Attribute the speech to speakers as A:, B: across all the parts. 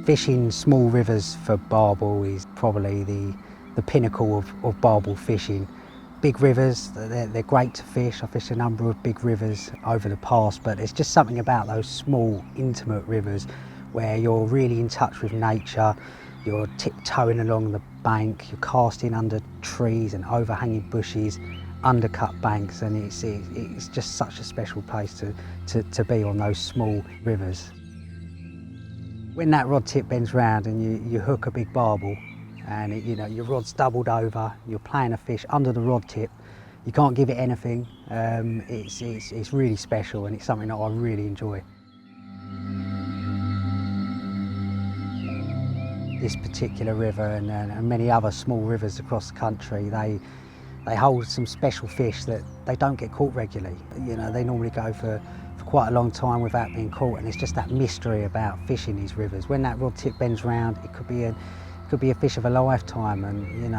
A: Fishing small rivers for barbel is probably the pinnacle of barbel fishing. Big rivers, they're great to fish. I've fished a number of big rivers over the past, but it's just something about those small, intimate rivers where you're really in touch with nature. You're tiptoeing along the bank, you're casting under trees and overhanging bushes, undercut banks, and it's just such a special place to be on those small rivers. When that rod tip bends round and you hook a big barbel, and your rod's doubled over, you're playing a fish under the rod tip, you can't give it anything. It's really special, and it's something that I really enjoy. This particular river and many other small rivers across the country, they hold some special fish that they don't get caught regularly. They normally go for quite a long time without being caught, and it's just that mystery about fishing these rivers. When that rod tip bends round, it could be a fish of a lifetime, and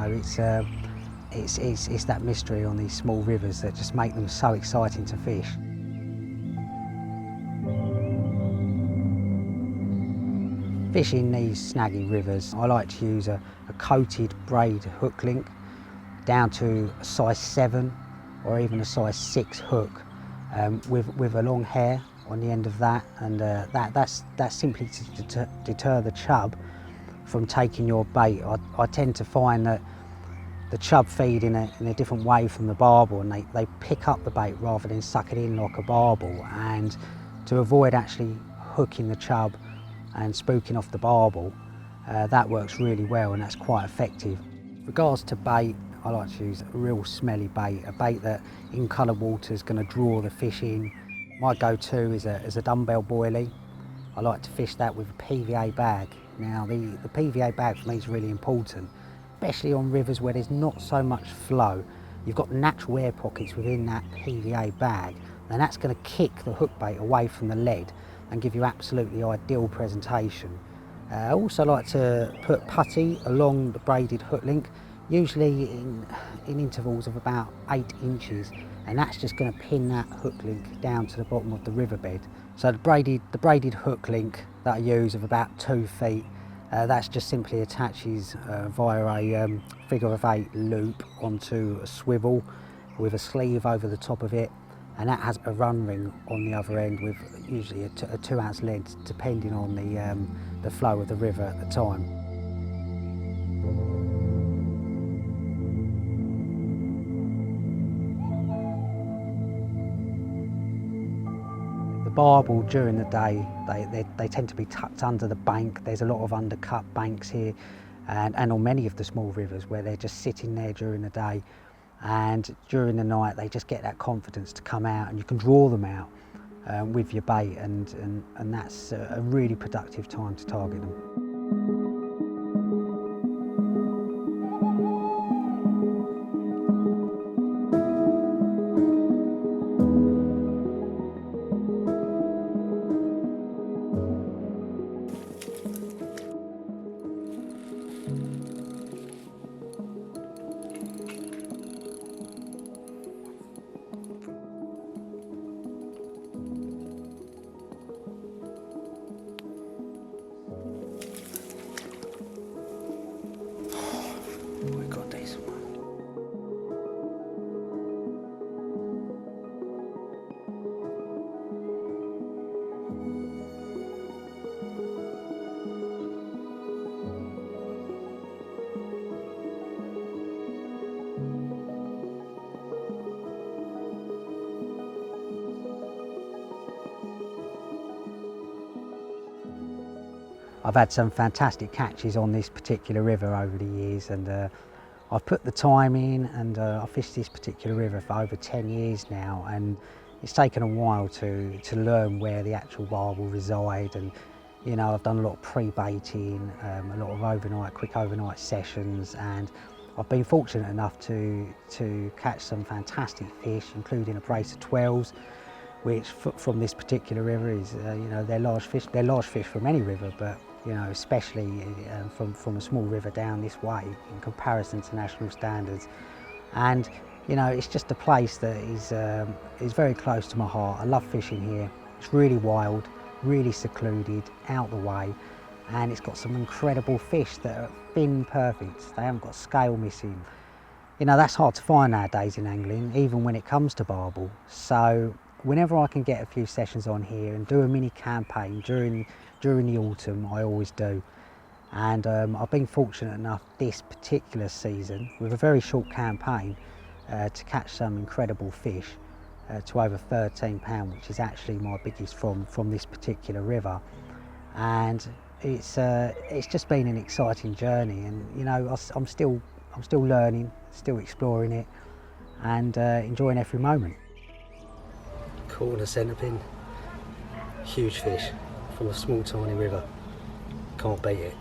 A: it's that mystery on these small rivers that just make them so exciting to fish. Fishing these snaggy rivers, I like to use a coated braid hook link down to a size 7 or even a size 6 hook with a long hair on the end of that, and that's simply to deter the chub from taking your bait. I tend to find that the chub feed in a different way from the barbel, and they pick up the bait rather than suck it in like a barbel, and to avoid actually hooking the chub and spooking off the barbel, that works really well, and that's quite effective. With regards to bait, I like to use a real smelly bait, a bait that in coloured water is going to draw the fish in. My go-to is a dumbbell boilie. I like to fish that with a PVA bag. Now the PVA bag for me is really important, especially on rivers where there's not so much flow. You've got natural air pockets within that PVA bag, and that's going to kick the hook bait away from the lead and give you absolutely ideal presentation. I also like to put putty along the braided hook link, usually in intervals of about 8 inches, and that's just going to pin that hook link down to the bottom of the riverbed. So the braided hook link that I use of about 2 feet, that's just simply attaches via a figure of 8 loop onto a swivel with a sleeve over the top of it, and that has a run ring on the other end with usually a 2-ounce lead, depending on the flow of the river at the time. The barbel during the day, they tend to be tucked under the bank. There's a lot of undercut banks here, and on many of the small rivers where they're just sitting there during the day, and during the night they just get that confidence to come out, and you can draw them out with your bait, and that's a really productive time to target them. We got this one. I've had some fantastic catches on this particular river over the years, and I've put the time in, and I've fished this particular river for over 10 years now, and it's taken a while to learn where the actual barbel reside, and I've done a lot of pre-baiting, a lot of quick overnight sessions, and I've been fortunate enough to catch some fantastic fish, including a brace of 12s, which from this particular river is, they're large fish. They're large fish from any river, but especially from a small river down this way in comparison to national standards. And it's just a place that is very close to my heart. I love fishing here. It's really wild, really secluded, out the way, and it's got some incredible fish that are fin perfect. They haven't got scale missing. You know, that's hard to find nowadays in angling, even when it comes to barbel. So whenever I can get a few sessions on here and do a mini campaign during the autumn, I always do. And I've been fortunate enough this particular season, with a very short campaign, to catch some incredible fish, to over 13 pounds, which is actually my biggest from this particular river. And it's just been an exciting journey, and you know, I'm still learning, still exploring it, and enjoying every moment. Caught a centre pin, huge fish from a small tiny river. Can't beat it.